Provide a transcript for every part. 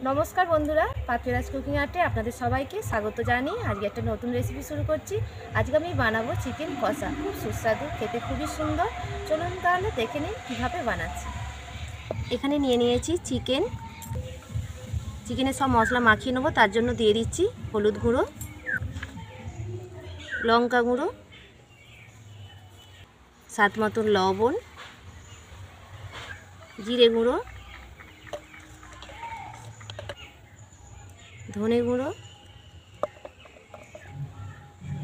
নমস্কার বন্ধুরা, পাপিরাজ কুকিং আর্টে আপনাদের সবাইকে স্বাগত জানিয়ে আজকে একটা নতুন রেসিপি শুরু করছি। আজকে আমি বানাবো চিকেন কষা, খুব সুস্বাদু, খেতে খুবই সুন্দর। চলুন তাহলে দেখে নিন কীভাবে বানাচ্ছি। এখানে নিয়ে নিয়েছি চিকেনের সব মশলা মাখিয়ে নেবো। তার জন্য দিয়ে দিচ্ছি হলুদ গুঁড়ো, লঙ্কা গুঁড়ো, স্বাদ মতো লবণ, জিরে গুঁড়ো, ধনে গুঁড়ো,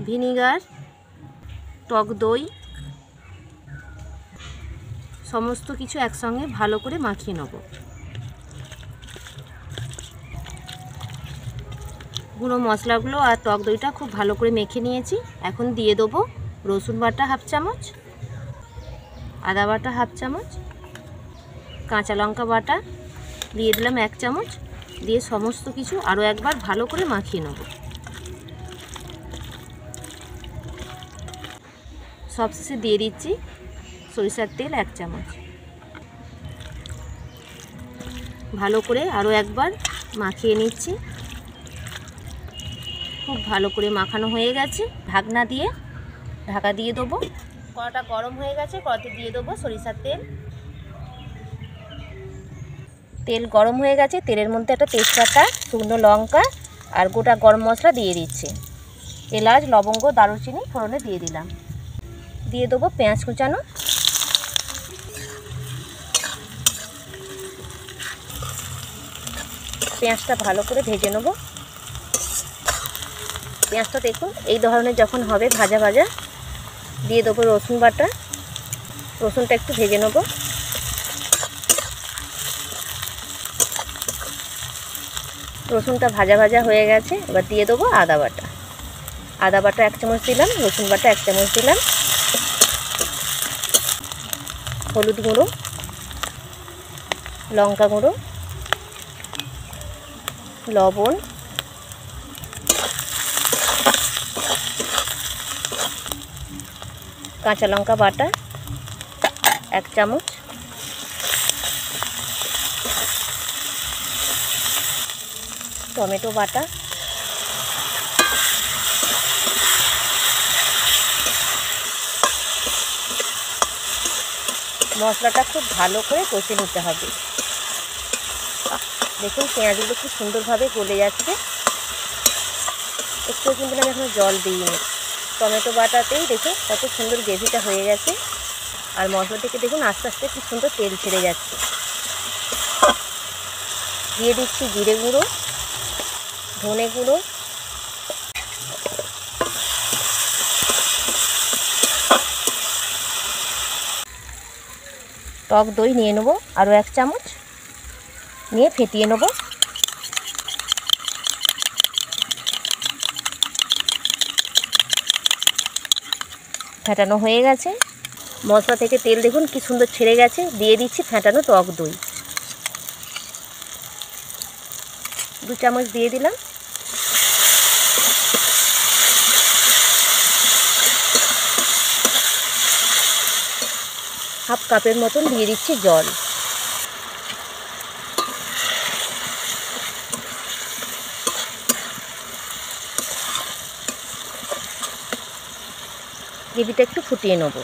ভিনিগার, টক দই, সমস্ত কিছু একসঙ্গে ভালো করে মাখিয়ে নেব। গুঁড়ো মশলাগুলো আর টক দইটা খুব ভালো করে মেখে নিয়েছি। এখন দিয়ে দেবো রসুন বাটা হাফ চামচ, আদা বাটা হাফ চামচ, কাঁচা লঙ্কা বাটা দিয়ে দিলাম 1 চামচ। দিয়ে সমস্ত কিছু আরও একবার ভালো করে মাখিয়ে নেব। সবশেষে দিয়ে দিচ্ছি সরিষার তেল 1 চামচ। ভালো করে আরও একবার মাখিয়ে নিচ্ছি। খুব ভালো করে মাখানো হয়ে গেছে। ঢাকা দিয়ে দেবো। কড়াটা গরম হয়ে গেছে, কড়াতে দিয়ে দেবো সরিষার তেল। তেল গরম হয়ে গেছে, তেলের মধ্যে একটা তেজপাতা, শুকনো লঙ্কা আর গোটা গরম মশলা দিয়ে দিচ্ছি। এলাচ, লবঙ্গ, দারুচিনি ফোড়নে দিয়ে দিলাম। দিয়ে দেবো পেঁয়াজ কুচানো। পেঁয়াজটা ভালো করে ভেজে নেব। পেঁয়াজটা দেখুন এই ধরনের যখন হবে ভাজা ভাজা, দিয়ে দেবো রসুন বাটা। রসুনটা একটু ভেজে নেব। রসুনটা ভাজা ভাজা হয়ে গেছে, এবার দিয়ে দেবো আদা বাটা। আদা বাটা 1 চামচ দিলাম, রসুন বাটা 1 চামচ দিলাম, হলুদ গুঁড়ো, লঙ্কা গুঁড়ো, লবণ, কাঁচা লঙ্কা বাটা 1 চামচ, টমেটো বাটা, মশলাটা খুব ভালো করে কষে নিতে হবে। দেখুন পেঁয়াজগুলো খুব সুন্দরভাবে গলে যাচ্ছে। একটু কিন্তু আমি এখনো জল দিইনি। টমেটো বাটাতেই দেখুন কত সুন্দর গ্রেভিটা হয়ে গেছে। আর মশলা থেকে দেখুন আস্তে আস্তে খুব সুন্দর তেল ছেড়ে যাচ্ছে। দিয়ে দিচ্ছি জিরে গুঁড়ো, ধনে গুঁড়ো, টক দই নিয়ে নেব আরও 1 চামচ, নিয়ে ফেটিয়ে নেব। ফেটানো হয়ে গেছে। মশলা থেকে তেল দেখুন কি সুন্দর ছেড়ে গেছে। দিয়ে দিচ্ছি ফেটানো টক দই 2 চামচ দিয়ে দিলাম। হাফ কাপের মতন দিয়ে দিচ্ছি জল। গ্রেভিটা একটু ফুটিয়ে নেব।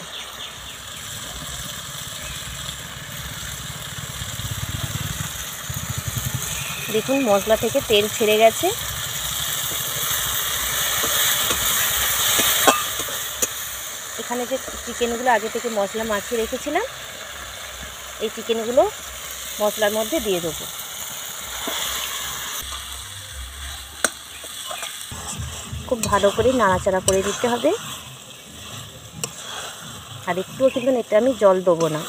দেখুন মশলা থেকে তেল ছেড়ে গেছে। এখানে যে চিকেনগুলো আগে থেকে মশলা মাখিয়ে রেখেছিলাম, এই চিকেনগুলো মশলার মধ্যে দিয়ে দেবো। খুব ভালো করে নাড়াচাড়া করে দিতে হবে। আর একটুও কিন্তু এটা আমি জল দেবো না,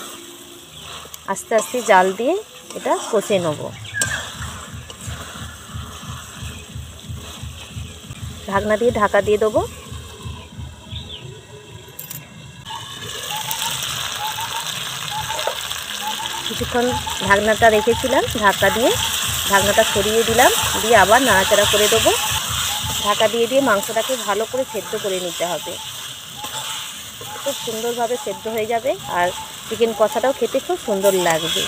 আস্তে আস্তে জাল দিয়ে এটা কষে নেব। ঢাকনা দিয়ে ঢাকা দিয়ে দেবো। কিছুক্ষণ ঢাকনাটা রেখেছিলাম, ঢাকনাটা সরিয়ে দিলাম, দিয়ে আবার নাড়াচাড়া করে দেবো। ঢাকা দিয়ে মাংসটাকে ভালো করে সেদ্ধ করে নিতে হবে। খুব সুন্দরভাবে সেদ্ধ হয়ে যাবে আর চিকেন কষাটাও খেতে খুব সুন্দর লাগবে।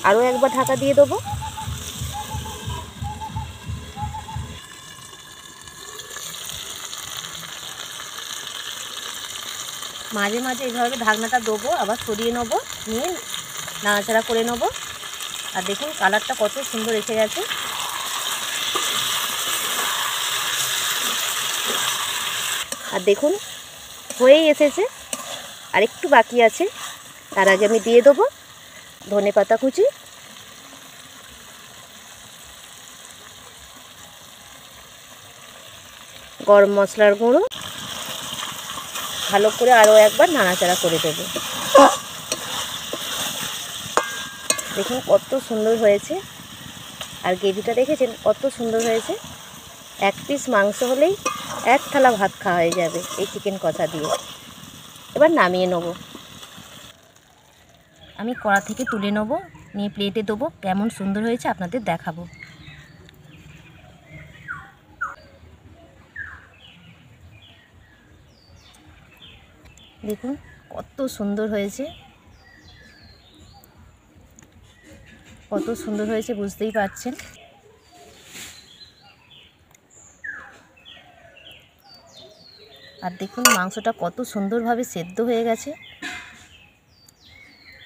আরও একবার ঢাকা দিয়ে দেবো। মাঝে মাঝে এইভাবে ঢাকনাটা দেবো, আবার সরিয়ে নেবো, নিয়ে নাড়াচাড়া করে নেবো। আর দেখুন কালারটা কত সুন্দর এসে গেছে। আর দেখুন হয়েই এসেছে, আর একটু বাকি আছে। তার আগে আমি দিয়ে দেবো ধনেপাতা কুচি, গরম মশলার গুঁড়ো, ভালো করে আরও একবার নাড়াচাড়া করে দেবো। দেখুন কত সুন্দর হয়েছে, আর গ্রেভিটা দেখেছেন কত সুন্দর হয়েছে। এক পিস মাংস হলেই এক থালা ভাত খাওয়া হয়ে যাবে এই চিকেন কষা দিয়ে। এবার নামিয়ে নেব। আমি কড়া থেকে তুলে নেব, নিয়ে প্লেটে দেবো। কেমন সুন্দর হয়েছে আপনাদের দেখাবো। দেখুন কত সুন্দর হয়েছে, কত সুন্দর হয়েছে বুঝতেই পারছেন। আর দেখুন মাংসটা কত সুন্দরভাবে সেদ্ধ হয়ে গেছে,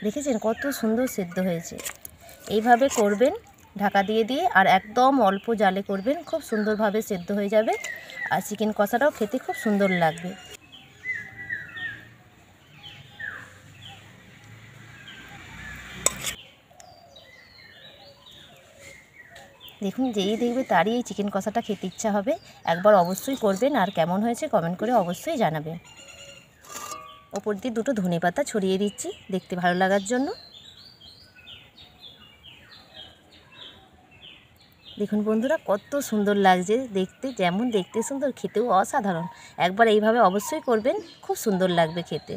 দেখেছেন কত সুন্দর সেদ্ধ হয়েছে। এইভাবে করবেন ঢাকা দিয়ে দিয়ে, আর একদম অল্প জালে করবেন, খুব সুন্দরভাবে সেদ্ধ হয়ে যাবে। আর চিকেন কষাটাও খেতে খুব সুন্দর লাগবে। দেখুন যেই দেখবে তারই এই চিকেন কষাটা খেতে ইচ্ছা হবে। একবার অবশ্যই করবেন, আর কেমন হয়েছে কমেন্ট করে অবশ্যই জানাবেন। ওপর দিয়ে দুটো ধনেপাতা ছড়িয়ে দিচ্ছি দেখতে ভালো লাগার জন্য। দেখুন বন্ধুরা কত সুন্দর লাগছে দেখতে, যেমন দেখতে সুন্দর খেতেও অসাধারণ। একবার এইভাবে অবশ্যই করবেন, খুব সুন্দর লাগবে খেতে।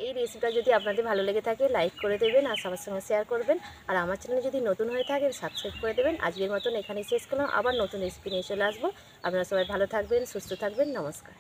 এই রেসিপিটা যদি আপনাদের ভালো লেগে থাকে লাইক করে দেবেন, আর সবার সঙ্গে শেয়ার করবেন। আর আমার চ্যানেলে যদি নতুন হয়ে থাকেন সাবস্ক্রাইব করে দেবেন। আজকের মতন এখানেই শেষ করলাম, আবার নতুন রেসিপি নিয়ে চলে আসবো। আপনারা সবাই ভালো থাকবেন, সুস্থ থাকবেন, নমস্কার।